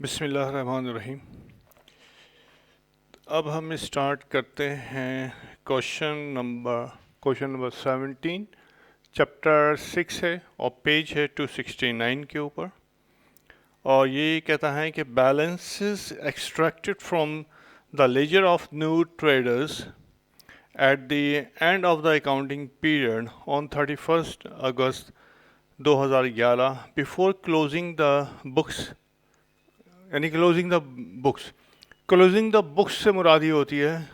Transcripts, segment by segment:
बिस्मिल्लाहिर्रहमानिर्रहीम। अब हम स्टार्ट करते हैं क्वेश्चन नंबर 17। चैप्टर 6 है और पेज है 269 के ऊपर। और ये कहता है कि balances extracted from the ledger of new traders at the end of the accounting period on 31 August 2011 before closing the books, यानी closing the books. Closing the books से मुराद ये होती है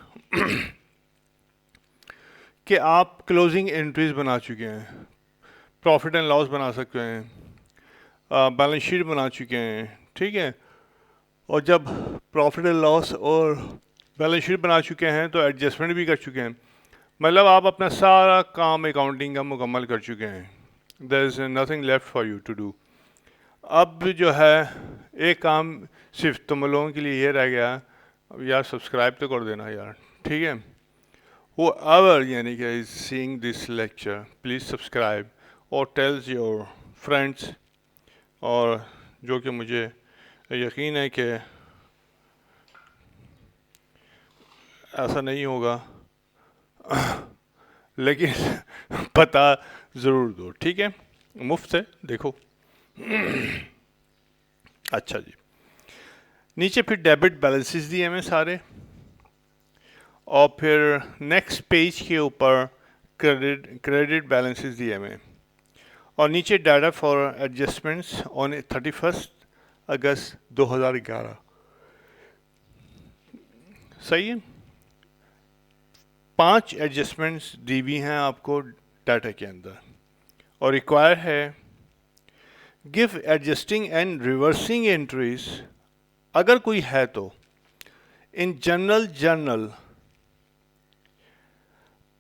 कि आप क्लोजिंग एंट्रीज बना चुके हैं, प्रॉफिट एंड लॉस बना सकते हैं, बैलेंस शीट बना चुके हैं, ठीक है। और जब प्रॉफिट एंड लॉस और बैलेंस शीट बना चुके हैं तो एडजस्टमेंट भी कर चुके हैं, मतलब आप अपना सारा काम अकाउंटिंग का मुकम्मल कर चुके हैं। There is nothing left for you to do. अब जो है एक काम सिर्फ तुम लोगों के लिए ये रह गया, अब यार सब्सक्राइब तो कर देना यार, ठीक है। Whoever यानी कि is seeing this lecture, please subscribe और tells your friends। और जो कि मुझे यकीन है कि ऐसा नहीं होगा लेकिन पता ज़रूर दो, ठीक है, मुफ्त है, देखो। अच्छा जी, नीचे फिर डेबिट बैलेंसेस दिए हैं सारे, और फिर नेक्स्ट पेज के ऊपर क्रेडिट बैलेंसेस दिए हैं, और नीचे data for adjustments on 31 August 2011। सही है, 5 एडजस्टमेंट्स दी हुई हैं आपको डाटा के अंदर, और रिक्वायर है give adjusting and reversing entries अगर कोई है तो in general journal.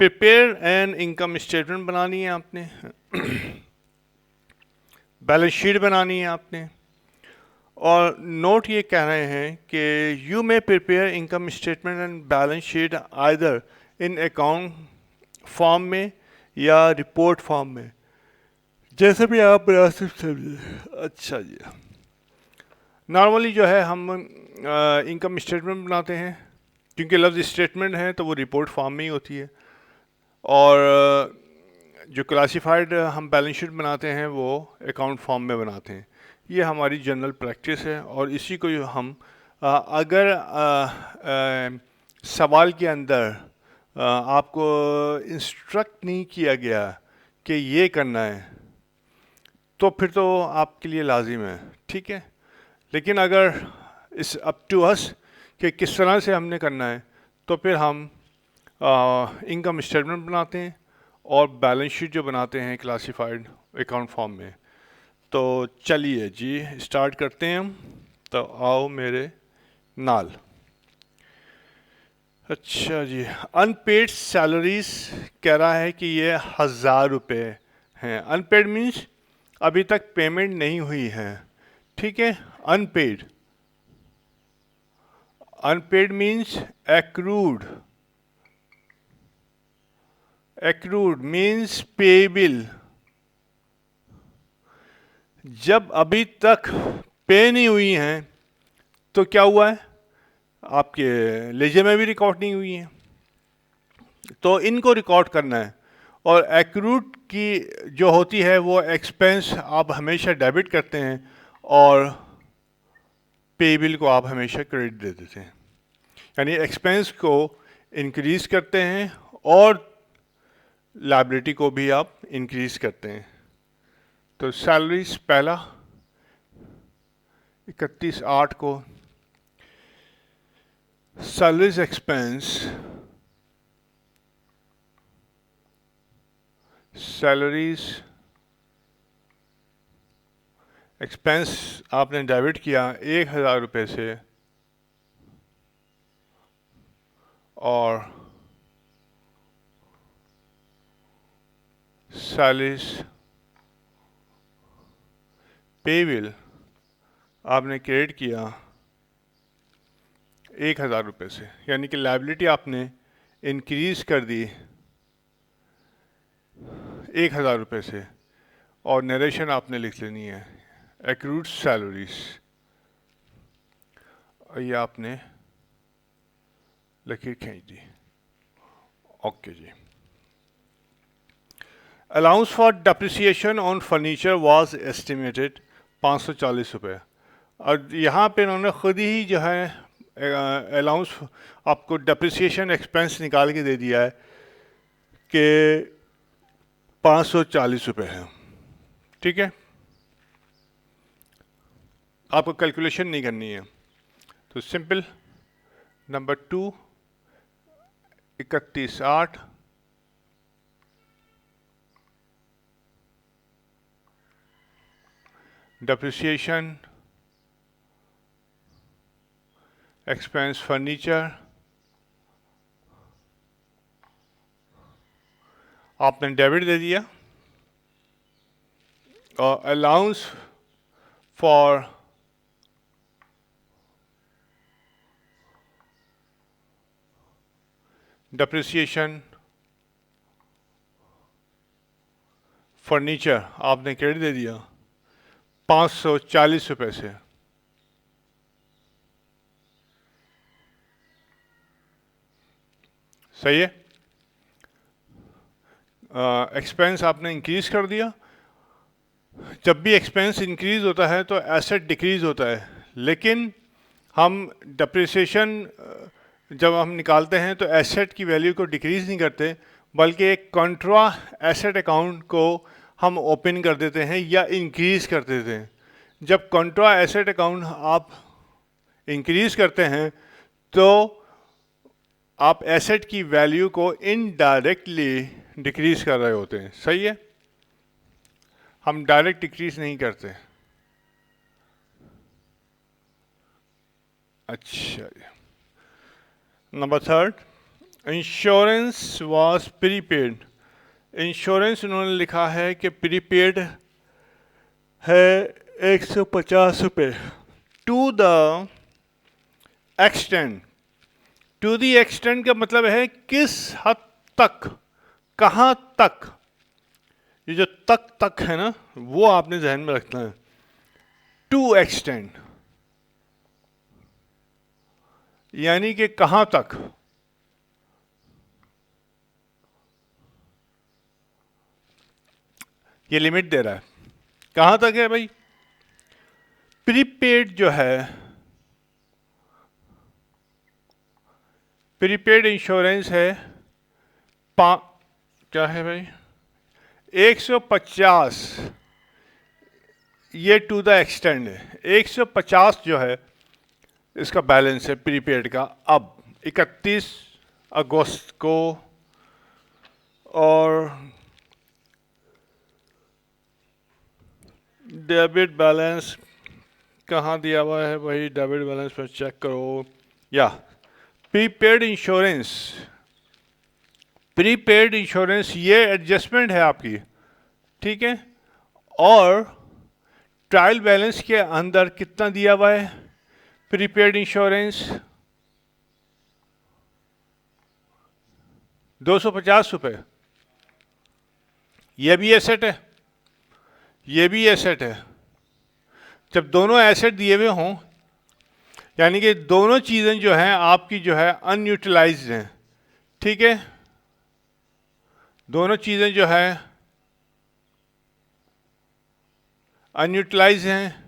Prepare an income statement बनानी है आपने, बैलेंस शीट बनानी है आपने, और नोट ये कह रहे हैं कि you may prepare income statement and balance sheet either in account form में या रिपोर्ट फॉर्म में, जैसे भी आप मुनासिब समझे। अच्छा जी, नॉर्मली जो है हम इनकम स्टेटमेंट बनाते हैं, क्योंकि लफ्ज़ स्टेटमेंट है तो वो रिपोर्ट फॉर्म में ही होती है, और जो क्लासिफाइड हम बैलेंस शीट बनाते हैं वो अकाउंट फॉर्म में बनाते हैं। ये हमारी जनरल प्रैक्टिस है, और इसी को हम अगर सवाल के अंदर आपको इंस्ट्रक्ट नहीं किया गया कि ये करना है तो फिर तो आपके लिए लाजिम है, ठीक है। लेकिन अगर इस अप टू अस कि किस तरह से हमने करना है, तो फिर हम इनकम स्टेटमेंट बनाते हैं और बैलेंस शीट जो बनाते हैं क्लासिफाइड अकाउंट फॉर्म में। तो चलिए जी स्टार्ट करते हैं हम, तो आओ मेरे नाल। अच्छा जी, अनपेड सैलरीज कह रहा है कि ये 1000 रुपये हैं। अनपेड मीन्स अभी तक पेमेंट नहीं हुई है, ठीक है। Unpaid, unpaid means accrued, accrued means payable. जब अभी तक पे नहीं हुई हैं तो क्या हुआ है, आपके लेजर में भी रिकॉर्ड नहीं हुई है, तो इनको रिकॉर्ड करना है। और एक्रूड की जो होती है वो एक्सपेंस आप हमेशा डेबिट करते हैं, और पे बिल को आप हमेशा क्रेडिट दे देते हैं, यानी एक्सपेंस को इंक्रीज करते हैं और लाइबिलिटी को भी आप इंक्रीज करते हैं। तो सैलरीज पहला 31/8 को सैलरीज एक्सपेंस, सैलरीज एक्सपेंस आपने डेबिट किया 1000 रुपये से, और सैलरीज पे बिल आपने क्रेडिट किया 1000 रुपये से, यानी कि लाइबिलिटी आपने इंक्रीज कर दी 1000 रुपये से, और नरेशन आपने लिख लेनी है एक्रूड सैलरीज। और ये आपने लकीर खींच दी। ओके जी। Allowance for depreciation on furniture was estimated 540 रुपये। और यहाँ पे इन्होंने खुद ही जो है अलाउंस आपको डेप्रिसिएशन एक्सपेंस निकाल के दे दिया है कि 540 रुपये है। ठीक है, आपको कैलकुलेशन नहीं करनी है। तो simple number 2 31/8 depreciation expense furniture आपने डेबिट दे दिया और अलाउंस फॉर डेप्रिसिएशन फर्नीचर आपने क्रेडिट दे दिया 540 रुपये से। सही है। एक्सपेंस आपने इंक्रीज कर दिया। जब भी एक्सपेंस इंक्रीज होता है तो एसेट डिक्रीज होता है, लेकिन हम डेप्रिसिएशन जब हम निकालते हैं तो एसेट की वैल्यू को डिक्रीज नहीं करते, बल्कि एक कॉन्ट्रा एसेट अकाउंट को हम ओपन कर देते हैं या इंक्रीज कर देते हैं। जब कॉन्ट्रा एसेट अकाउंट आप इंक्रीज करते हैं तो आप एसेट की वैल्यू को इनडायरेक्टली डिक्रीज कर रहे होते हैं। सही है, हम डायरेक्ट डिक्रीज नहीं करते। अच्छा, number 3 insurance was prepaid. Insurance उन्होंने लिखा है कि प्रीपेड है 150 रुपये to the extent. To the extent का मतलब है किस हद तक, कहाँ तक। ये जो तक है ना, वो आपने जहन में रखना है। टू एक्सटेंट यानी कि कहाँ तक। ये लिमिट दे रहा है, कहाँ तक है भाई। प्रीपेड जो है, प्रीपेड इंश्योरेंस है क्या है भाई 150। ये टू द एक्सटेंड है। 150 जो है इसका बैलेंस है प्रीपेड का अब 31 अगस्त को। और डेबिट बैलेंस कहाँ दिया हुआ है भाई, डेबिट बैलेंस पर चेक करो। या प्रीपेड इंश्योरेंस, प्रीपेड इंश्योरेंस ये एडजस्टमेंट है आपकी, ठीक है। और ट्रायल बैलेंस के अंदर कितना दिया हुआ है प्रीपेड इंश्योरेंस 250 रुपये। ये भी एसेट है, ये भी एसेट है। जब दोनों एसेट दिए हुए हों, यानी कि दोनों चीज़ें जो हैं आपकी जो है अनयूटिलाइज्ड हैं, ठीक है। दोनों चीज़ें जो है अनयूटिलाइज हैं,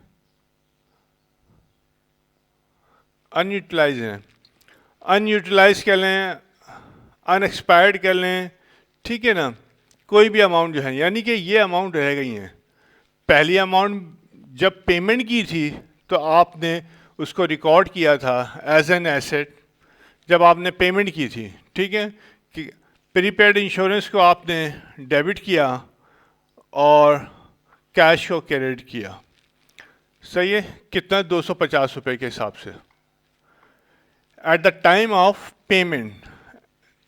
अनयूटिलाइज हैं। अनयूटिलाइज कर लें, अनएक्सपायर्ड कर लें, ठीक है ना। कोई भी अमाउंट जो है, यानी कि ये अमाउंट रह गई हैं। पहली अमाउंट जब पेमेंट की थी तो आपने उसको रिकॉर्ड किया था एज एन एसेट जब आपने पेमेंट की थी, ठीक है। कि प्रीपेड इंश्योरेंस को आपने डेबिट किया और कैश को क्रेडिट किया। सही है, कितना 250 रुपये के हिसाब से at the time of payment.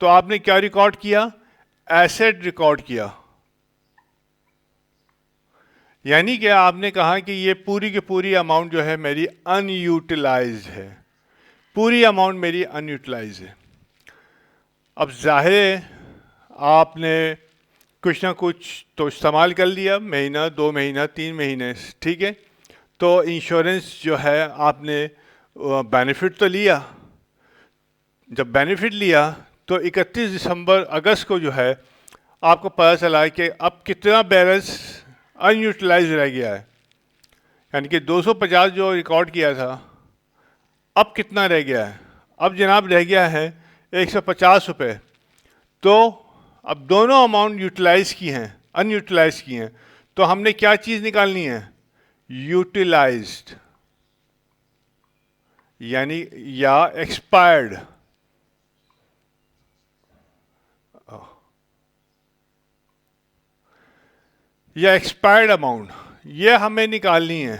तो आपने क्या रिकॉर्ड किया, एसेट रिकॉर्ड किया। यानी कि आपने कहा कि ये पूरी की पूरी अमाउंट जो है मेरी अनयूटिलाइज्ड है, पूरी अमाउंट मेरी अनयूटिलाइज्ड है। अब जाहिर है आपने कुछ ना कुछ तो इस्तेमाल कर लिया, महीना 2 महीना 3 महीने, ठीक है। तो इंश्योरेंस जो है आपने बेनिफिट तो लिया। जब बेनिफिट लिया तो 31 दिसंबर अगस्त को जो है आपको पता चला है कि अब कितना बैलेंस अनयूटिलाइज रह गया है, यानी कि 250 जो रिकॉर्ड किया था अब कितना रह गया है। अब जनाब रह गया है 150 रुपये। तो अब दोनों अमाउंट यूटिलाइज की हैं, अनयूटिलाइज की हैं, तो हमने क्या चीज़ निकालनी है, यूटिलाइज्ड यानी या एक्सपायर्ड। या एक्सपायर्ड अमाउंट ये हमें निकालनी है।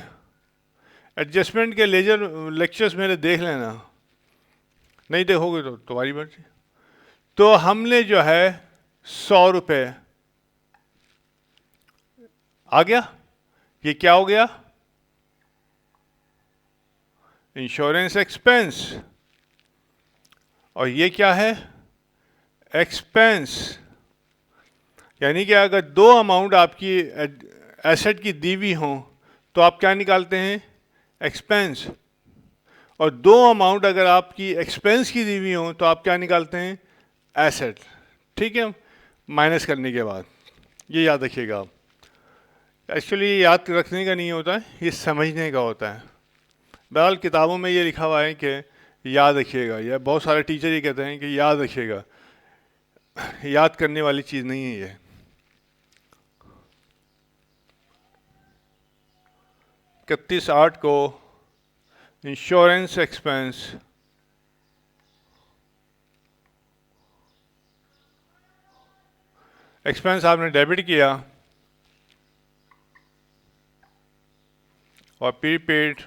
एडजस्टमेंट के लेजर लेक्चर्स मेरे देख लेना, नहीं देखोगे तो तुम्हारी मर्जी। तो हमने जो है 100 रुपये आ गया, ये क्या हो गया, इंश्योरेंस एक्सपेंस। और ये क्या है, एक्सपेंस। यानी कि अगर दो अमाउंट आपकी एसेट की दी हुई हों तो आप क्या निकालते हैं, एक्सपेंस। और दो अमाउंट अगर आपकी एक्सपेंस की दी हुई हों तो आप क्या निकालते हैं, एसेट। ठीक है, माइनस करने के बाद। ये याद रखिएगा आप। एक्चुअली याद रखने का नहीं होता है, ये समझने का होता है। बहरहाल किताबों में ये लिखा हुआ है कि याद रखिएगा, या बहुत सारे टीचर ये कहते हैं कि याद रखिएगा। याद करने वाली चीज़ नहीं है ये। 31/8 को इंश्योरेंस एक्सपेंस आपने डेबिट किया और प्रीपेड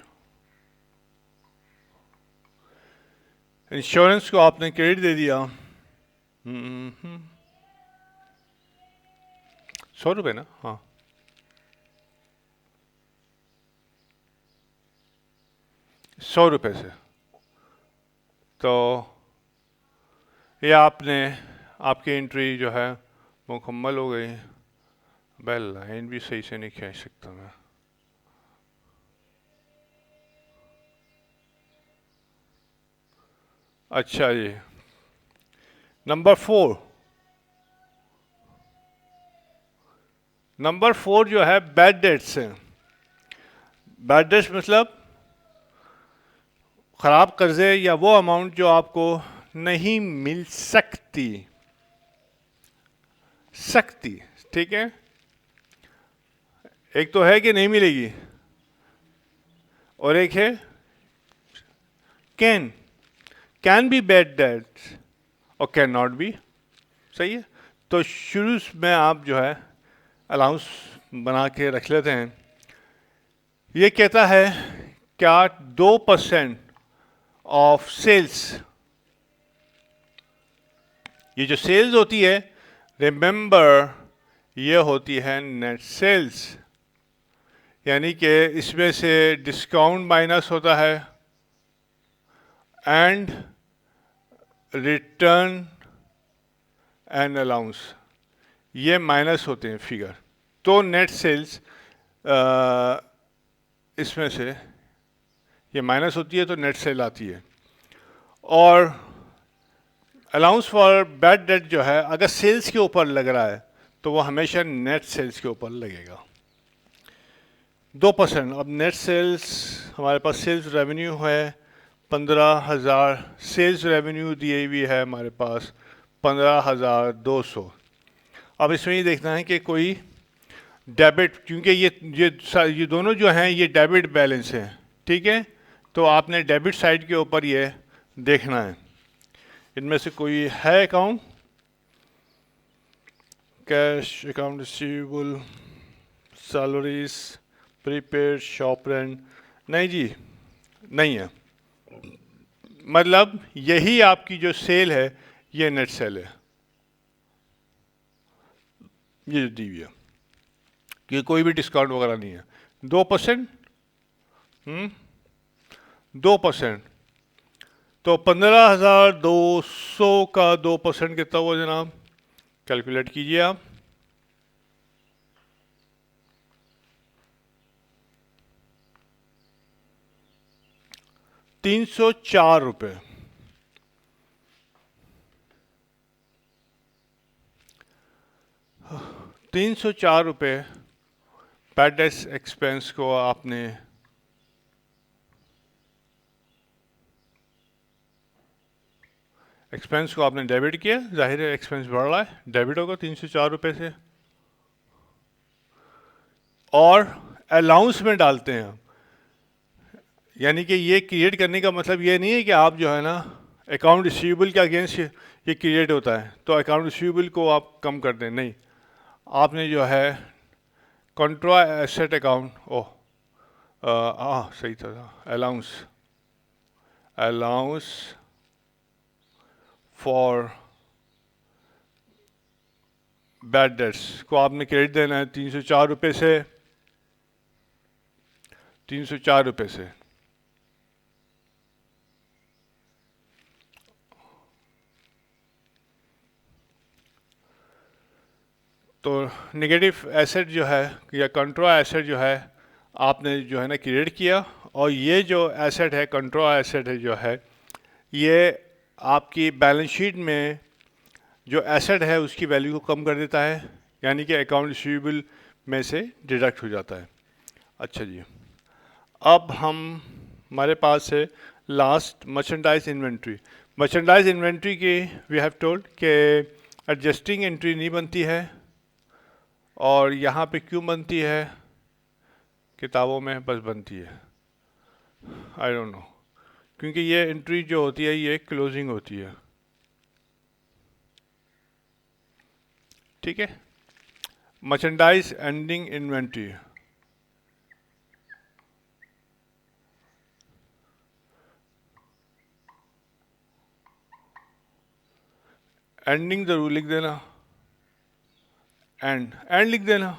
इंश्योरेंस को आपने क्रेडिट दे दिया। 100 रुपये ना, हाँ 100 रुपये से। तो ये आपने आपकी एंट्री जो है मुकम्मल हो गई। बेल लाइन भी सही से नहीं खींच सकता मैं। अच्छा जी, नंबर 4 जो है बैड डेट्स है। बैड डेट्स मतलब ख़राब कर्जे या वो अमाउंट जो आपको नहीं मिल सकती। ठीक है, एक तो है कि नहीं मिलेगी और एक है कैन बी बैड डेट्स और कैन नॉट बी। सही है, तो शुरू में आप जो है अलाउंस बना के रख लेते हैं। ये कहता है क्या 2% ऑफ सेल्स, ये जो सेल्स होती है रिमेंबर ये होती है नेट सेल्स, यानी कि इसमें से डिस्काउंट माइनस होता है एंड रिटर्न एंड अलाउंस ये माइनस होते हैं फिगर। तो नेट सेल्स इसमें से ये माइनस होती है तो नेट सेल आती है। और अलाउंस फॉर बैड डेट जो है अगर सेल्स के ऊपर लग रहा है तो वो हमेशा नेट सेल्स के ऊपर लगेगा। 2%। अब नेट सेल्स हमारे पास सेल्स रेवेन्यू है 15,000, सेल्स रेवेन्यू दी हुई है हमारे पास 15,200। अब इसमें ये देखना है कि कोई डेबिट, क्योंकि ये दोनों जो हैं ये डेबिट बैलेंस हैं। ठीक है, तो आपने डेबिट साइड के ऊपर ये देखना है इनमें से कोई है account, cash account receivable, salaries, prepaid, shop rent, नहीं जी नहीं है। मतलब यही आपकी जो सेल है ये नेट सेल है, ये जो दी हुई है कि कोई भी डिस्काउंट वगैरह नहीं है। 2%, 2%। तो 15,200 का 2% कितना हुआ जनाब, कैलकुलेट कीजिए आप। ₹304, ₹304 बैड डेट्स एक्सपेंस को आपने डेबिट किया। जाहिर है एक्सपेंस बढ़ रहा है, डेबिट होगा ₹304 से। और अलाउंस में डालते हैं हम, यानी कि ये क्रिएट करने का मतलब ये नहीं है कि आप जो है ना अकाउंट रिसीवेबल के अगेंस्ट ये क्रिएट होता है तो अकाउंट रिसीवेबल को आप कम कर दें, नहीं। आपने जो है कंट्रा एसेट अकाउंट, सही था, अलाउंस फॉर बैड डेट्स को आपने क्रेडिट देना है ₹304 से, ₹304 से। तो नेगेटिव एसेट जो है या कंट्रा एसेट जो है आपने जो है ना क्रिएट किया, और ये जो एसेट है, कंट्रा एसेट है जो है, ये आपकी बैलेंस शीट में जो एसेट है उसकी वैल्यू को कम कर देता है, यानी कि अकाउंट रिसीवेबल में से डिडक्ट हो जाता है। अच्छा जी, अब हमारे पास है last merchandise inventory. Merchandise inventory की वी हैव टोल्ड कि एडजस्टिंग एंट्री नहीं बनती है, और यहाँ पे क्यों बनती है? किताबों में बस बनती है, आई डोंट नो, क्योंकि ये एंट्री जो होती है ये क्लोजिंग होती है, ठीक है। मर्चेंडाइज एंडिंग इन्वेंट्री, एंडिंग जरूर लिख देना, एंड लिख देना,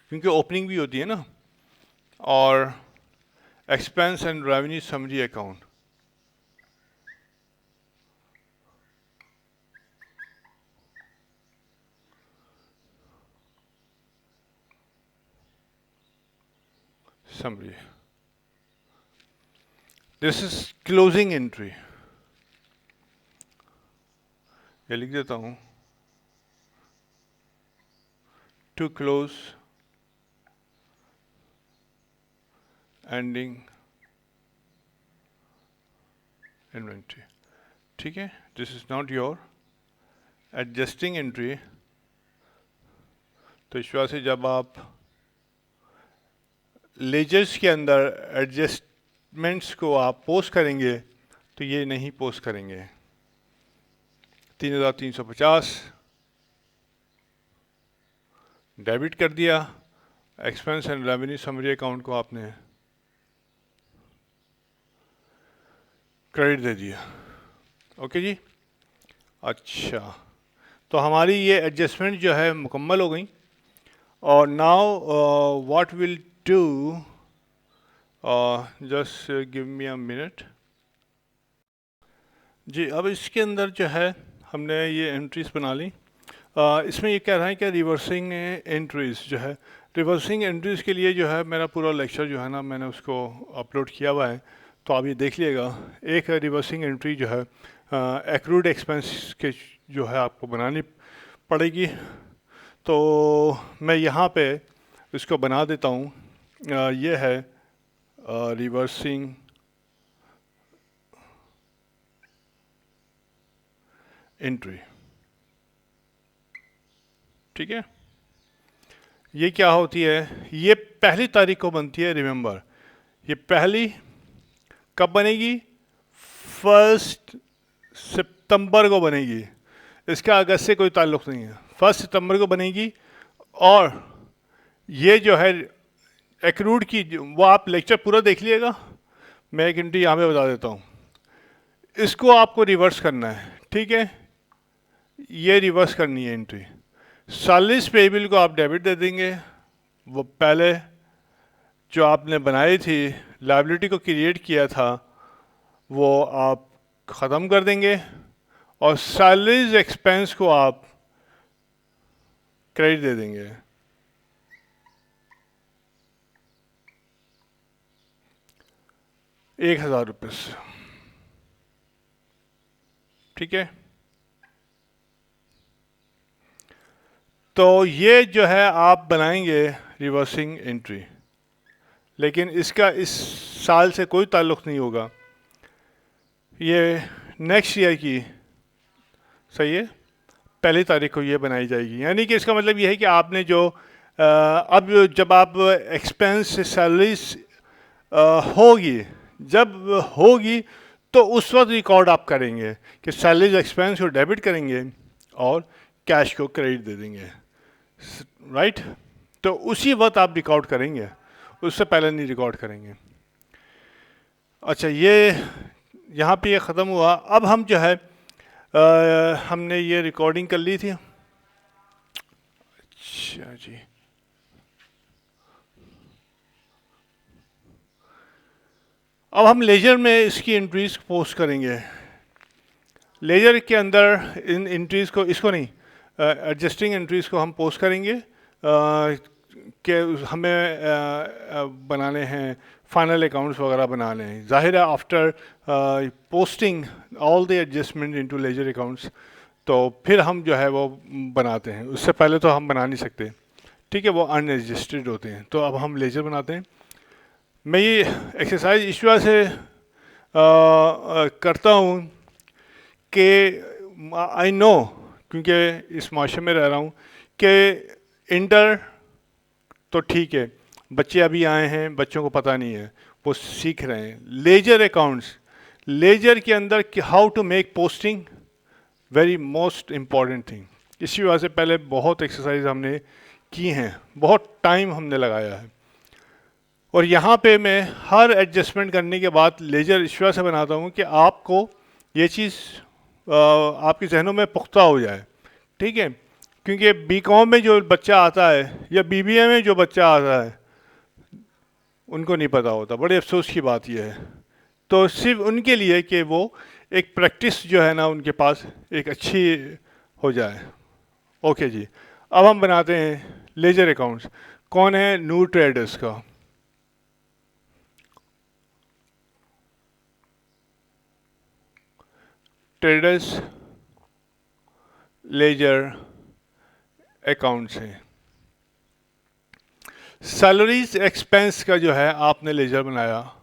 क्योंकि ओपनिंग भी होती है ना। और expense and revenue summary account, summary, this is closing entry, ये लिख देता हूं, टू क्लोज एंडिंग इन्वेंट्री, ठीक है। This is not your adjusting entry. तो इस वजह से जब आप लेजर्स के अंदर एडजस्टमेंट्स को आप पोस्ट करेंगे तो ये नहीं पोस्ट करेंगे। 3,350 डेबिट कर दिया, expense and revenue summary account को आपने क्रेडिट दे दिया, ओके जी। अच्छा, तो हमारी ये एडजस्टमेंट जो है मुकम्मल हो गई। और now what will do, just give me a minute जी। अब इसके अंदर जो है हमने ये एंट्रीज बना ली। इसमें ये कह रहा है कि रिवर्सिंग एंट्रीज जो है, रिवर्सिंग एंट्रीज के लिए जो है मेरा पूरा लेक्चर जो है ना मैंने उसको अपलोड किया हुआ है, तो आप ये देख लीजिएगा। एक रिवर्सिंग एंट्री जो है एक्रूड एक्सपेंस के जो है आपको बनानी पड़ेगी, तो मैं यहाँ पे इसको बना देता हूँ। ये है रिवर्सिंग एंट्री, ठीक है। ये क्या होती है? ये पहली तारीख को बनती है, रिमेंबर। ये पहली कब बनेगी? 1 सितंबर को बनेगी, इसका अगस्त से कोई ताल्लुक़ नहीं है। 1 सितंबर को बनेगी। और ये जो है एक्रूड की, वो आप लेक्चर पूरा देख लीजिएगा, मैं एक एंट्री यहाँ पे बता देता हूँ। इसको आपको रिवर्स करना है, ठीक है। ये रिवर्स करनी है एंट्री। सैलरीज पेएबल को आप डेबिट दे देंगे, वो पहले जो आपने बनाई थी लायबिलिटी को क्रिएट किया था वो आप ख़त्म कर देंगे, और सैलरीज एक्सपेंस को आप क्रेडिट दे देंगे। 1,000 रुपये से। ठीक है, तो ये जो है आप बनाएंगे रिवर्सिंग एंट्री, लेकिन इसका इस साल से कोई ताल्लुक़ नहीं होगा, ये नेक्स्ट ईयर की, सही है, 1 तारीख को ये बनाई जाएगी। यानी कि इसका मतलब ये है कि आपने जो अब जब आप एक्सपेंस सैलरीज होगी, जब होगी तो उस वक्त रिकॉर्ड आप करेंगे कि सैलरीज एक्सपेंस को डेबिट करेंगे और कैश को क्रेडिट दे देंगे, राइट। तो उसी वक्त आप रिकॉर्ड करेंगे, उससे पहले नहीं रिकॉर्ड करेंगे। अच्छा, ये यहाँ पे ये ख़त्म हुआ। अब हम जो है हमने ये रिकॉर्डिंग कर ली थी। अच्छा जी, अब हम लेजर में इसकी एंट्रीज पोस्ट करेंगे। लेजर के अंदर इन एंट्रीज को, इसको नहीं, एडजस्टिंग एंट्रीज को हम पोस्ट करेंगे कि हमें बनाने हैं फाइनल अकाउंट्स वगैरह बनाने हैं। जाहिर है after posting all the adjustment into ledger accounts, तो फिर हम जो है वो बनाते हैं, उससे पहले तो हम बना नहीं सकते। ठीक है, वो अनएडजस्टेड होते हैं। तो अब हम लेजर बनाते हैं। मैं ये एक्सरसाइज इस वजह से करता हूँ कि आई नो, क्योंकि इस माशरे में रह रहा हूँ, कि इंटर तो ठीक है, बच्चे अभी आए हैं, बच्चों को पता नहीं है, वो सीख रहे हैं। लेजर अकाउंट्स, लेजर के अंदर how to make posting very most important thing. इसी वजह से पहले बहुत एक्सरसाइज हमने की हैं, बहुत टाइम हमने लगाया है। और यहाँ पे मैं हर एडजस्टमेंट करने के बाद लेजर इस वजह से बनाता हूँ कि आपको ये चीज़ आपके जहनों में पुख्ता हो जाए। ठीक है, क्योंकि बीकॉम में जो बच्चा आता है या बीबीए में जो बच्चा आता है उनको नहीं पता होता। बड़े अफसोस की बात यह है। तो सिर्फ उनके लिए कि वो एक प्रैक्टिस जो है ना उनके पास एक अच्छी हो जाए। ओके जी, अब हम बनाते हैं लेजर अकाउंट्स। कौन है? न्यू ट्रेडर्स का। ट्रेडर्स लेजर अकाउंट्स है। सैलरीज एक्सपेंस का जो है आपने लेजर बनाया,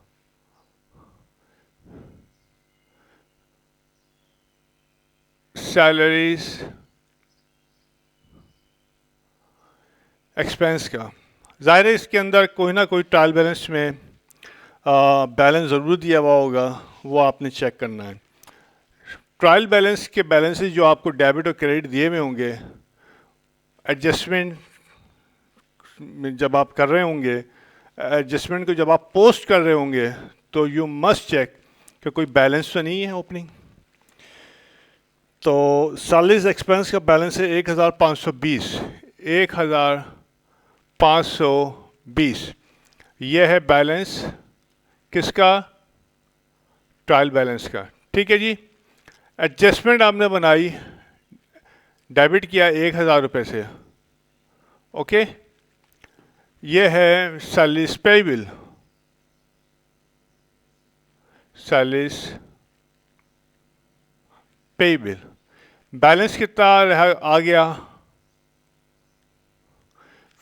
सैलरीज एक्सपेंस का। ज़ाहिर है इसके अंदर कोई ना कोई ट्रायल बैलेंस में बैलेंस ज़रूर दिया हुआ होगा, वो आपने चेक करना है। ट्रायल बैलेंस के बैलेंसेस जो आपको डेबिट और क्रेडिट दिए हुए होंगे, एडजस्टमेंट जब आप कर रहे होंगे, एडजस्टमेंट को जब आप पोस्ट कर रहे होंगे, तो यू मस्ट चेक कि कोई बैलेंस तो नहीं है ओपनिंग। तो सैलरीज एक्सपेंस का बैलेंस है 1520, 1520। यह है बैलेंस किसका? ट्रायल बैलेंस का। ठीक है जी। एडजस्टमेंट आपने बनाई, डेबिट किया 1,000 रुपये से। ओके, ये है salaries payable, salaries payable. Balance कितना आ गया?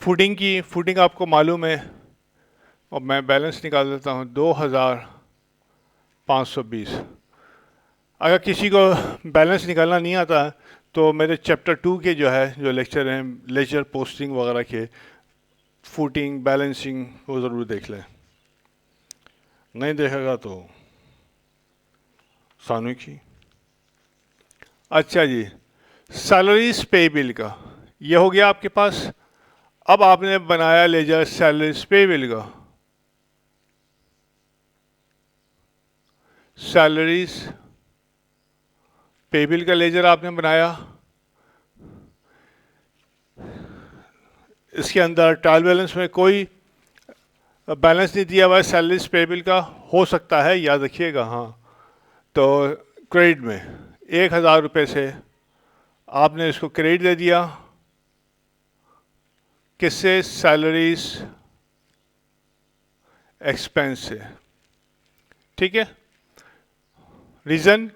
फूडिंग की, फूडिंग आपको मालूम है, और मैं बैलेंस निकाल देता हूँ 2,520। अगर किसी को बैलेंस निकालना नहीं आता तो मेरे चैप्टर 2 के जो है जो लेक्चर हैं लेजर पोस्टिंग वगैरह के, फूटिंग बैलेंसिंग, वो ज़रूर देख लें। नहीं देखेगा तो सानू की। अच्छा जी, सैलरीज पेएबल का ये हो गया आपके पास। अब आपने बनाया लेजर सैलरीज पेएबल का। सैलरीज पेएबल का लेजर आपने बनाया। इसके अंदर ट्रायल बैलेंस में कोई बैलेंस नहीं दिया हुआ है सैलरीज पेएबल का। हो सकता है, याद रखिएगा। हाँ, तो क्रेडिट में 1,000 रुपये से आपने इसको क्रेडिट दे दिया। किससे? सैलरीज एक्सपेंस से। ठीक है। रीज़न,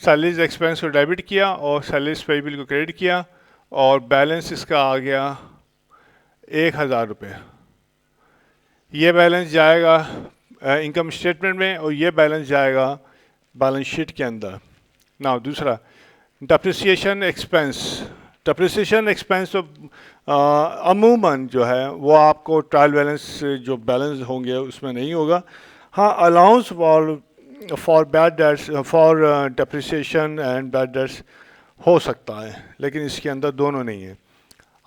सैलरीज एक्सपेंस को डेबिट किया और सैलरीज पेएबल को क्रेडिट किया और बैलेंस इसका आ गया 1,000 रुपये। ये बैलेंस जाएगा इनकम स्टेटमेंट में और ये बैलेंस जाएगा बैलेंस शीट के अंदर। ना दूसरा डेप्रिसिएशन एक्सपेंस। डेप्रिसिएशन एक्सपेंस तो अमूमन जो है वो आपको ट्रायल बैलेंस जो बैलेंस होंगे उसमें नहीं होगा। हाँ, allowance for bad debts, for depreciation and bad debts हो सकता है, लेकिन इसके अंदर दोनों नहीं है।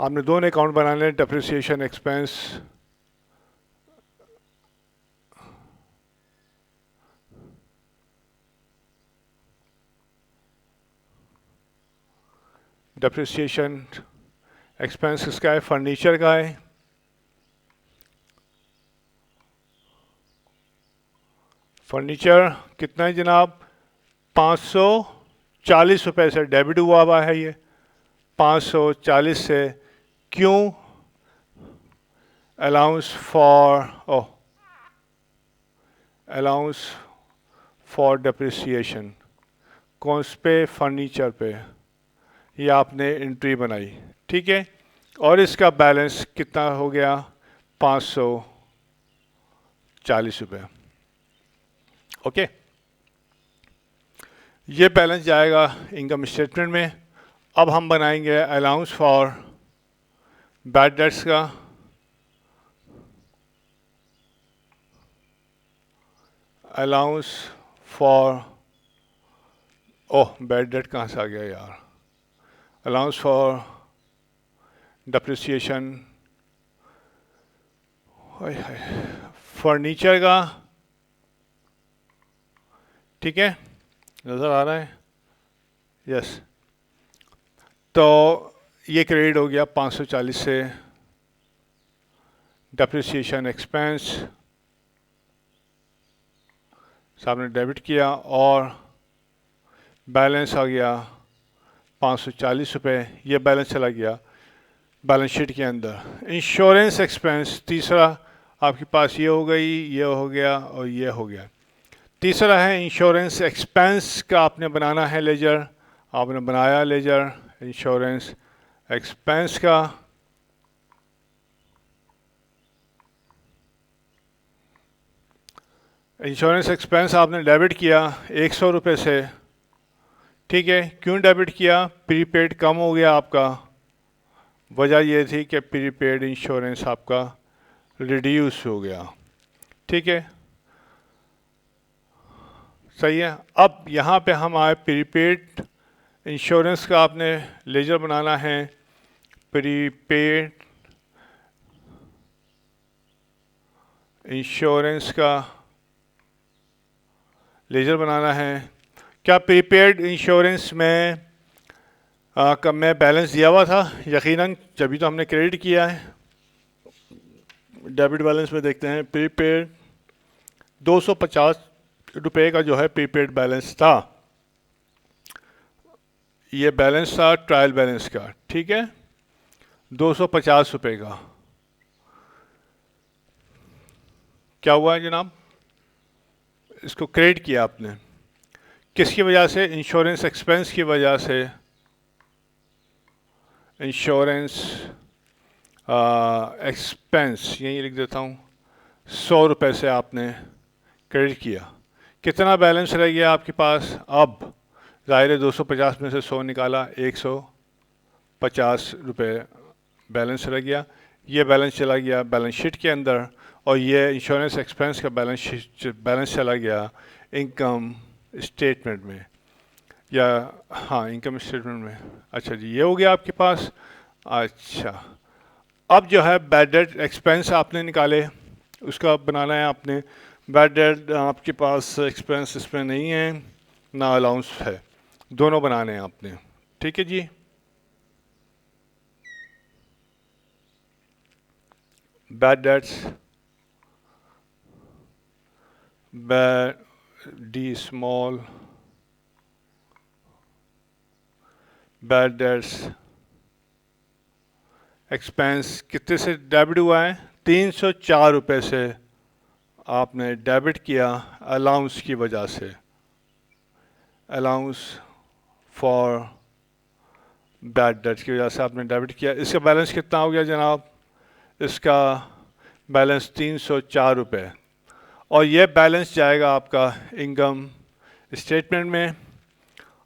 आपने दोनों अकाउंट बनाने, डेप्रिसिएशन एक्सपेंस डेप्रिसिएशन एक्सपेंस किसका है? फर्नीचर का है। फर्नीचर कितना है जनाब? 540 रुपये से डेबिट हुआ है ये 540 से। क्यों? Allowance for depreciation. कौन पे? फर्नीचर पे। ये आपने एंट्री बनाई, ठीक है। और इसका बैलेंस कितना हो गया? 540 रुपये। ओके, ये बैलेंस जाएगा इनकम स्टेटमेंट में। अब हम बनाएंगे अलाउंस फॉर बैड डेट्स का। Allowance for, oh bad debt कहाँ से आ गया यार? अलाउंस फॉर डेप्रिसिएशन, फर्नीचर का, ठीक है, नज़र आ रहा है? यस। तो ये क्रेडिट हो गया 540 से डेप्रिसिएशन एक्सपेंस, सामने डेबिट किया और बैलेंस आ गया 540 रुपये। ये बैलेंस चला गया बैलेंस शीट के अंदर। इंश्योरेंस एक्सपेंस तीसरा आपके पास, ये हो गई, ये हो गया और ये हो गया। तीसरा है इंश्योरेंस एक्सपेंस का आपने बनाना है लेजर। आपने बनाया लेजर इंश्योरेंस एक्सपेंस का। इंश्योरेंस एक्सपेंस आपने डेबिट किया 100 रुपये से, ठीक है। क्यों डेबिट किया? प्रीपेड कम हो गया आपका। वजह ये थी कि प्रीपेड इंश्योरेंस आपका रिड्यूस हो गया, ठीक है, सही है। अब यहाँ पे हम आए, प्रीपेड इंश्योरेंस का आपने लेजर बनाना है। प्रीपेड इंश्योरेंस का लेजर बनाना है। क्या प्रीपेड इंश्योरेंस में कब में बैलेंस दिया हुआ था? यकीनन, जभी तो हमने क्रेडिट किया है। डेबिट बैलेंस में देखते हैं, प्रीपेड 250 रुपये का जो है प्रीपेड बैलेंस था। ये बैलेंस था ट्रायल बैलेंस का, ठीक है, 250 रुपये का। क्या हुआ है जनाब? इसको क्रेडिट किया आपने, किसकी वजह से? इंश्योरेंस एक्सपेंस की वजह से। इंश्योरेंस एक्सपेंस यहीं लिख देता हूँ, 100 रुपये से आपने क्रेडिट किया। कितना बैलेंस रह गया आपके पास? अब ज़ाहिर है 250 में से 100 निकाला, 150 रुपये बैलेंस रह गया। ये बैलेंस चला गया बैलेंस शीट के अंदर और ये इंश्योरेंस एक्सपेंस का बैलेंस चला गया इनकम स्टेटमेंट में, या हाँ इनकम स्टेटमेंट में। अच्छा जी, ये हो गया आपके पास। अच्छा, अब जो है बैड डेट एक्सपेंस आपने निकाले, उसका बनाना है आपने। बैड डेट आपके पास एक्सपेंस इसमें नहीं है, ना अलाउंस है, दोनों बनाने हैं आपने, ठीक है जी। Bad debts, D small, bad debts expense कितने से डेबिट हुआ है? 304 रुपये से आपने डेबिट किया अलाउंस की वजह से, अलाउंस फॉर बैड डेट्स की वजह से आपने डेबिट किया। इसका बैलेंस कितना हो गया जनाब? इसका बैलेंस 304 रुपये, और ये बैलेंस जाएगा आपका इनकम स्टेटमेंट में।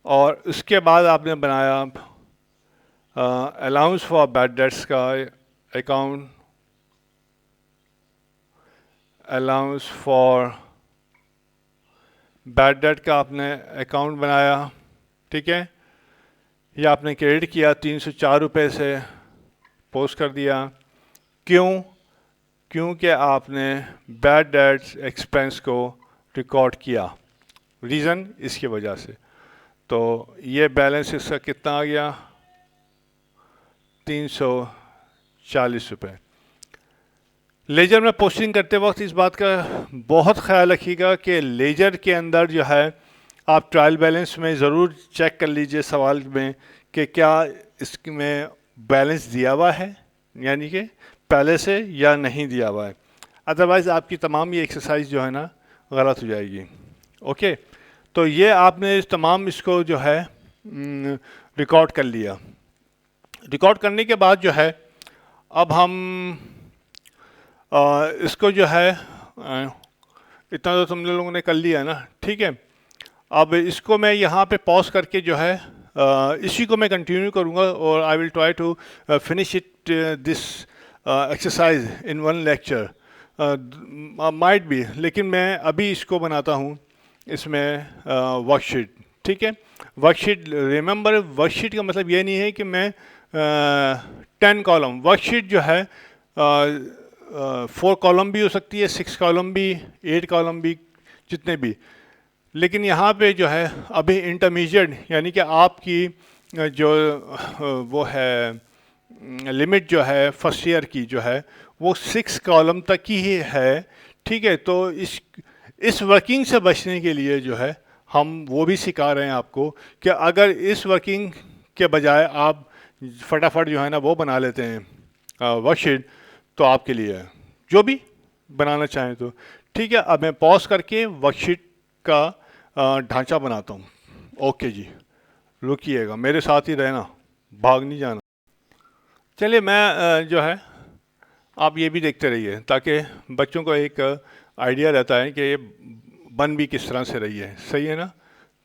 और उसके बाद आपने बनाया अलाउंस फॉर बैड डेट्स का account, allowance for bad debt का आपने अकाउंट बनाया, ठीक है। ये आपने क्रेडिट किया 304 रुपये से, पोस्ट कर दिया। क्यों? क्योंकि आपने बैड डेट्स एक्सपेंस को रिकॉर्ड किया, रीज़न इसकी वजह से। तो ये बैलेंस इसका कितना आ गया? 340 रुपये। लेजर में पोस्टिंग करते वक्त इस बात का बहुत ख्याल रखिएगा कि लेजर के अंदर जो है आप ट्रायल बैलेंस में ज़रूर चेक कर लीजिए सवाल में कि क्या इसमें बैलेंस दिया हुआ है, यानी कि पहले से, या नहीं दिया हुआ है। अदरवाइज़ आपकी तमाम ये एक्सरसाइज जो है ना गलत हो जाएगी। ओके, तो ये आपने तमाम इसको जो है रिकॉर्ड कर लिया। रिकॉर्ड करने के बाद जो है अब हम इसको जो है इतना तो तुम लोगों ने कर लिया ना, ठीक है। अब इसको मैं यहाँ पे पॉज करके जो है इसी को मैं कंटिन्यू करूँगा, और I will try to finish it this exercise in one lecture, might be, लेकिन मैं अभी इसको बनाता हूँ इसमें वर्कशीट, ठीक है। वर्कशीट, रिमेंबर वर्कशीट का मतलब ये नहीं है कि मैं 10 कॉलम, वर्कशीट जो है 4 कॉलम भी हो सकती है, 6 कॉलम भी, 8 कॉलम भी, जितने भी। लेकिन यहाँ पे जो है अभी इंटरमीडिएट, यानी कि आपकी जो वो है लिमिट जो है फर्स्ट ईयर की जो है वो 6 कॉलम तक ही है, ठीक है। तो इस वर्किंग से बचने के लिए जो है हम वो भी सिखा रहे हैं आपको कि अगर इस वर्किंग के बजाय आप फटाफट जो है ना वो बना लेते हैं वर्कशीट, तो आपके लिए है, जो भी बनाना चाहें तो, ठीक है। अब मैं पॉज करके वर्कशीट का ढांचा बनाता हूँ। ओके जी, रुकिएगा, मेरे साथ ही रहना, भाग नहीं जाना। चलिए, मैं जो है आप ये भी देखते रहिए ताकि बच्चों को एक आइडिया रहता है कि ये बन भी किस तरह से रही है, सही है ना।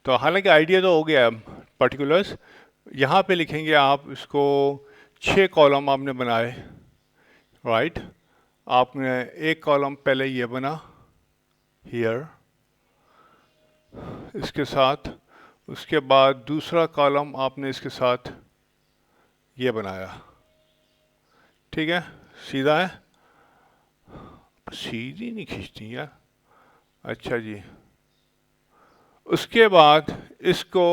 तो हालांकि आइडिया तो हो गया, पर्टिकुलर्स यहाँ पे लिखेंगे आप इसको। 6 कॉलम आपने बनाए, राइट। आपने एक कॉलम पहले ये बना हियर, इसके साथ, उसके बाद दूसरा कॉलम आपने इसके साथ ये बनाया, ठीक है। सीधा है, सीधी नहीं खींचती यार, अच्छा जी। उसके बाद इसको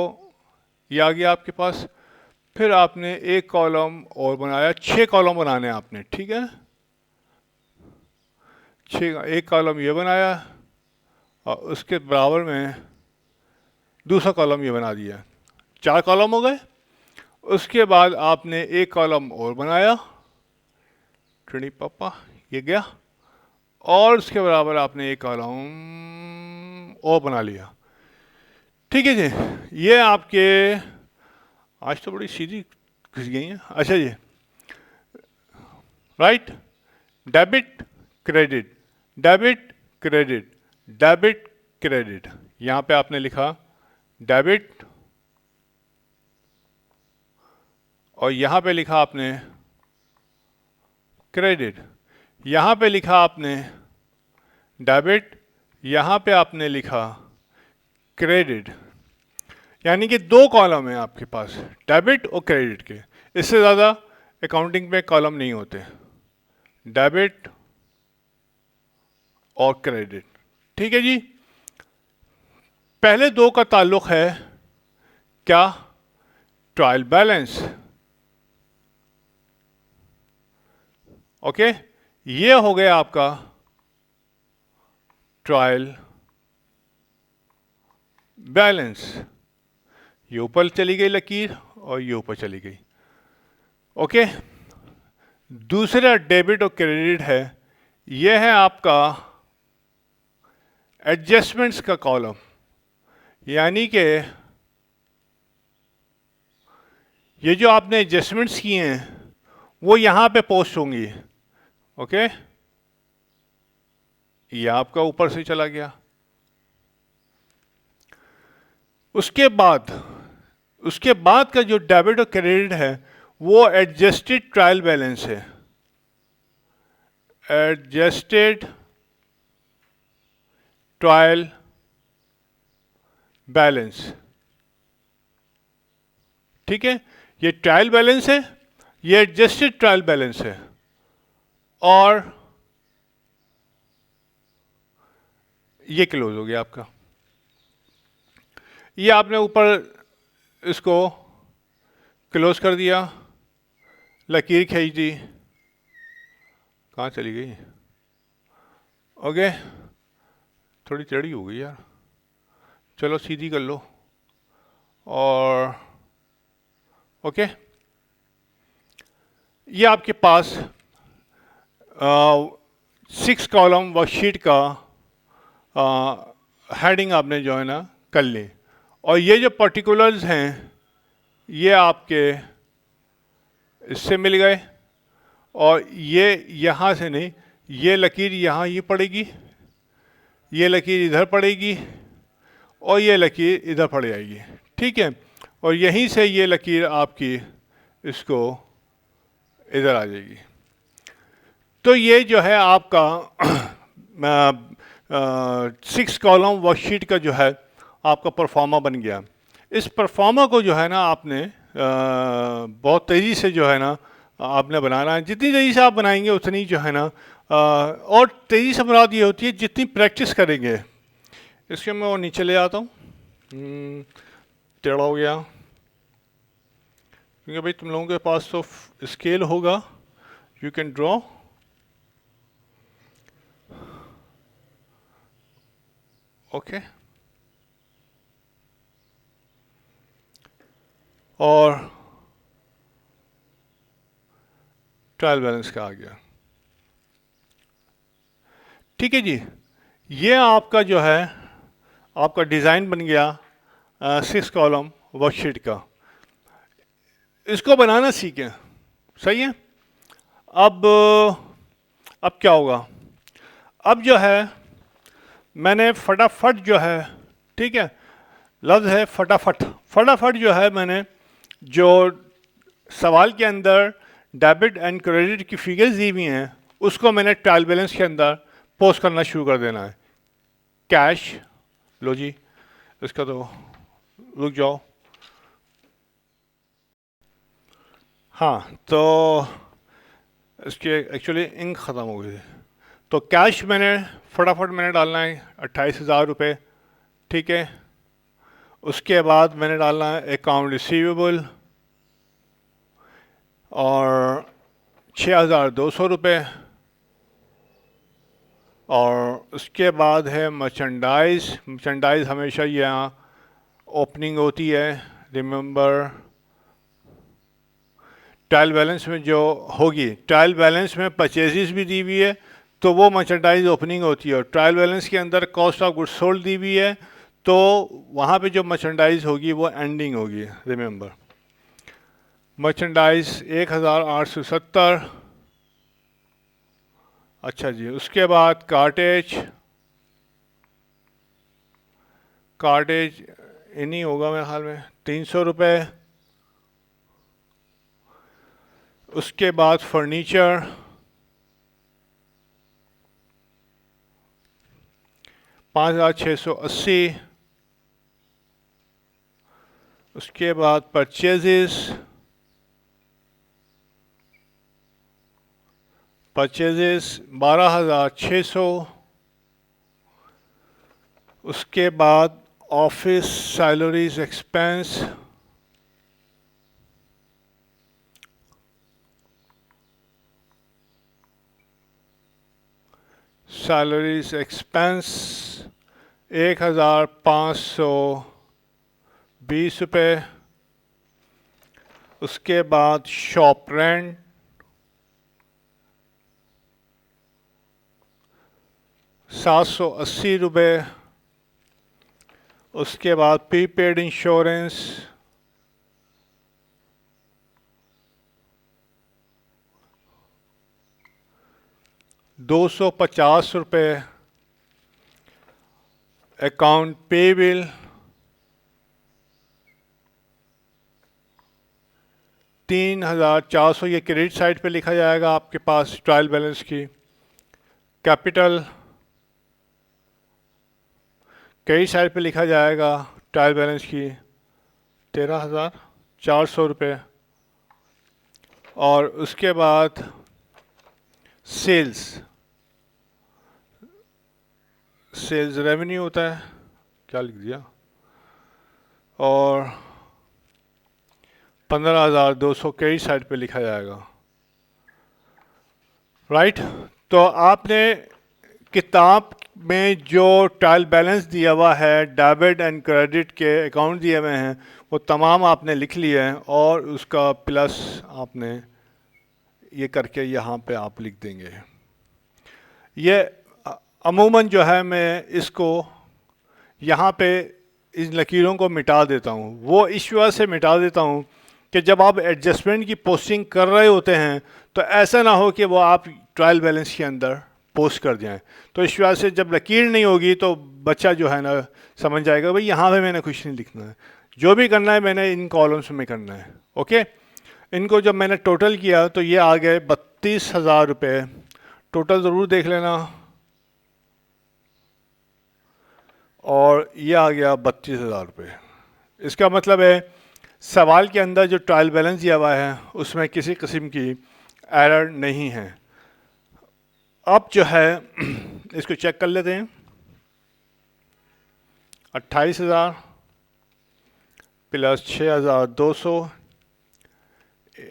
ये आ गया आपके पास, फिर आपने एक कॉलम और बनाया, 6 कॉलम बनाने हैं आपने, ठीक है। 6, एक कॉलम ये बनाया और उसके बराबर में दूसरा कॉलम ये बना दिया, 4 कॉलम हो गए। उसके बाद आपने एक कॉलम और बनाया, ट्रेनी पापा ये गया, और उसके बराबर आपने एक कॉलम और बना लिया, ठीक है जी। ये आपके आज तो बड़ी सीधी घुस गई हैं, अच्छा जी। Right, debit credit, debit credit, debit credit. यहाँ पे आपने लिखा डेबिट, और यहाँ पे लिखा आपने क्रेडिट। यहाँ पे लिखा आपने डेबिट, यहाँ पे आपने लिखा क्रेडिट, यानी कि 2 कॉलम है आपके पास, डेबिट और क्रेडिट के। इससे ज़्यादा अकाउंटिंग में कॉलम नहीं होते, डेबिट और क्रेडिट, ठीक है जी। पहले 2 का ताल्लुक है क्या? Trial balance, okay. ये हो गया आपका ट्रायल बैलेंस। ये ऊपर चली गई लकीर और ये ऊपर चली गई, ओके। दूसरा डेबिट और क्रेडिट है, ये है आपका एडजस्टमेंट्स का कॉलम, यानी कि ये जो आपने एडजस्टमेंट्स किए हैं वो यहाँ पे पोस्ट होंगी। ओके, ये आपका ऊपर से चला गया। उसके बाद का जो डेबिट और क्रेडिट है वो एडजस्टेड ट्रायल बैलेंस है। एडजस्टेड ट्रायल बैलेंस, ठीक है, ये ट्रायल बैलेंस है, ये एडजस्टेड ट्रायल बैलेंस है। और ये क्लोज हो गया आपका। ये आपने ऊपर इसको क्लोज कर दिया, लकीर खींच दी, कहाँ चली गई? ओके, थोड़ी टेढ़ी हो गई यार, चलो सीधी कर लो। और ओके, ये आपके पास 6 कॉलम वर्कशीट का हेडिंग आपने जो है ना कर ली। और ये जो पर्टिकुलर्स हैं ये आपके इससे मिल गए, और ये यहाँ से नहीं, ये लकीर यहाँ ये पड़ेगी, ये लकीर इधर पड़ेगी, और ये लकीर इधर पड़ जाएगी, ठीक है। और यहीं से ये लकीर आपकी इसको इधर आ जाएगी। तो ये जो है आपका 6 कॉलम वर्कशीट का जो है आपका परफॉर्मा बन गया। इस परफॉर्मा को जो है ना आपने बहुत तेज़ी से जो है ना आपने बनाना है। जितनी तेज़ी से आप बनाएंगे उतनी जो है ना और तेज़ी से मुराद ये होती है जितनी प्रैक्टिस करेंगे। इसके मैं और नीचे ले आता हूँ, टेढ़ा हो गया, क्योंकि भाई तुम लोगों के पास तो स्केल होगा, यू कैन ड्रॉ। ओके, और ट्रायल बैलेंस का आ गया, ठीक है जी। ये आपका जो है आपका डिज़ाइन बन गया 6 कॉलम वर्कशीट का। इसको बनाना सीखें, सही है। अब क्या होगा? अब जो है मैंने फटाफट जो है, ठीक है, लफ्ज़ है फटाफट। फटाफट जो है मैंने जो सवाल के अंदर डेबिट एंड क्रेडिट की फिगर्स दी हुई हैं उसको मैंने ट्रायल बैलेंस के अंदर पोस्ट करना शुरू कर देना है। कैश, लो जी, इसका तो रुक जाओ। हाँ, तो इसके एक्चुअली इंक ख़त्म हो गई थी। तो कैश मैंने फटाफट मैंने डालना है 28,000 रुपये, ठीक है। उसके बाद मैंने डालना है अकाउंट रिसीवेबल और 6,200 रुपये, और उसके बाद है मर्चेंडाइज। मर्चेंडाइज हमेशा यहाँ ओपनिंग होती है, रिमेंबर। ट्रायल बैलेंस में जो होगी, ट्रायल बैलेंस में परचेजेस भी दी हुई है तो वो मर्चेंडाइज ओपनिंग होती है, और ट्रायल बैलेंस के अंदर कॉस्ट ऑफ गुड्स सोल्ड दी हुई है तो वहाँ पे जो मर्चेंडाइज होगी वो एंडिंग होगी, रिमेंबर। मर्चेंडाइज 1,870। अच्छा जी, उसके बाद कार्टेज। कार्टेज इन्हीं होगा मेरे ख्याल में 300 रुपये। उसके बाद फर्नीचर 5,680। उसके बाद परचेजेस 12,600। उसके बाद ऑफिस सैलरीज एक्सपेंस 1,520 रुपये। उसके बाद शॉप रेंट ₹780। उसके बाद प्रीपेड इंश्योरेंस ₹250। अकाउंट पेबल 3,400, ये क्रेडिट साइड पे लिखा जाएगा आपके पास ट्रायल बैलेंस की। कैपिटल क्रेडिट साइड पे लिखा जाएगा ट्रायल बैलेंस की ₹13,400। और उसके बाद सेल्स रेवेन्यू होता है, क्या लिख दिया, और 15,200 क्रेडिट साइड पे लिखा जाएगा। राइट। तो आपने किताब में जो ट्रायल बैलेंस दिया हुआ है, डेबिट एंड क्रेडिट के अकाउंट दिए हुए हैं, वो तमाम आपने लिख लिए हैं और उसका प्लस आपने ये करके यहाँ पे आप लिख देंगे। ये अमूमन जो है मैं इसको यहाँ पे इन लकीरों को मिटा देता हूँ। वो इस वजह से मिटा देता हूँ कि जब आप एडजस्टमेंट की पोस्टिंग कर रहे होते हैं तो ऐसा ना हो कि वो आप ट्रायल बैलेंस के अंदर पोस्ट कर जाएं। तो इस वजह से जब लकीर नहीं होगी तो बच्चा जो है ना समझ जाएगा भाई यहाँ पे मैंने कुछ नहीं लिखना है, जो भी करना है मैंने इन कॉलम्स में करना है। ओके। इनको जब मैंने टोटल किया तो ये आ गए 32,000 रुपये। टोटल ज़रूर देख लेना। और ये आ गया 32,000 रुपये। इसका मतलब है सवाल के अंदर जो ट्रायल बैलेंस दिया हुआ है उसमें किसी किस्म की एरर नहीं है। अब जो है इसको चेक कर लेते हैं। 28,000 प्लस 6,200,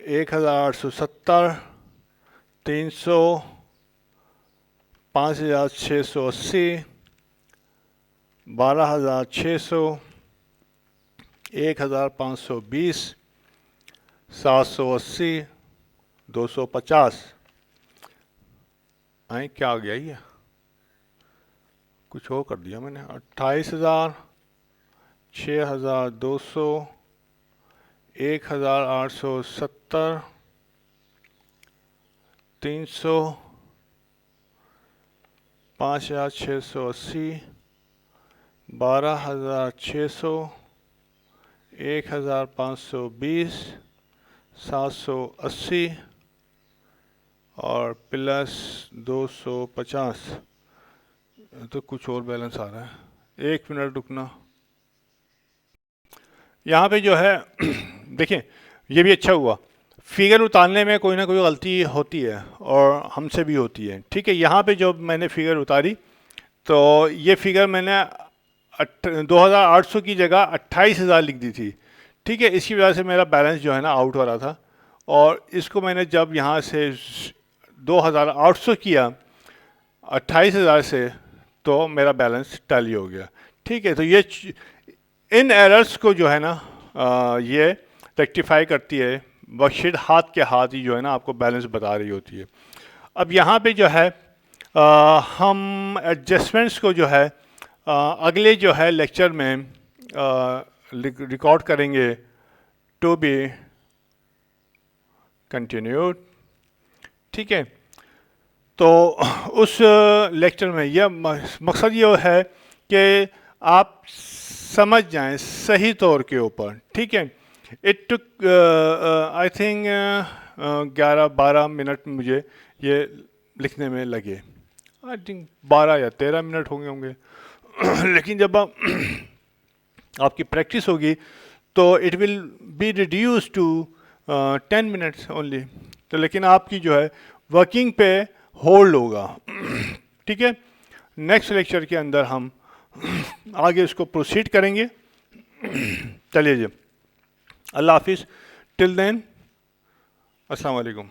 1,870, 300, 5,680, 12,600, 1,520, 780, 250। आई क्या आ गया ये, कुछ और कर दिया मैंने। 28,000, 6,200, 1,870, 300, 5,680, 12,600, 1,520, 780 और प्लस 250। तो कुछ और बैलेंस आ रहा है, 1 मिनट रुकना। यहाँ पे जो है देखिए ये भी अच्छा हुआ, फिगर उतारने में कोई ना कोई गलती होती है और हमसे भी होती है। ठीक है। यहाँ पे जो मैंने फिगर उतारी तो ये फिगर मैंने 2,800 की जगह 28,000 लिख दी थी। ठीक है। इसकी वजह से मेरा बैलेंस जो है ना आउट हो रहा था, और इसको मैंने जब यहाँ से 2,800 किया 28,000 से तो मेरा बैलेंस टैली हो गया। ठीक है। तो ये इन एरर्स को जो है ना ये रेक्टिफाई करती है वर्कशीट, हाथ के हाथ ही जो है ना आपको बैलेंस बता रही होती है। अब यहाँ पे जो है हम एडजस्टमेंट्स को जो है अगले जो है लेक्चर में रिकॉर्ड करेंगे, टू बी कंटिन्यूड। ठीक है। तो उस लेक्चर में यह मकसद ये है कि आप समझ जाएं सही तौर के ऊपर। ठीक है। It took I think 11-12 minute मुझे ये लिखने में लगे। आई थिंक 12 या 13 मिनट होंगे लेकिन जब आपकी प्रैक्टिस होगी तो it will be reduce to 10 minutes only. तो लेकिन आपकी जो है वर्किंग पे होल्ड होगा। ठीक है। नेक्स्ट लेक्चर के अंदर हम आगे इसको प्रोसीड करेंगे। चलिए जी, अल्लाह हाफिज़। टिल देन अस्सलाम वालेकुम।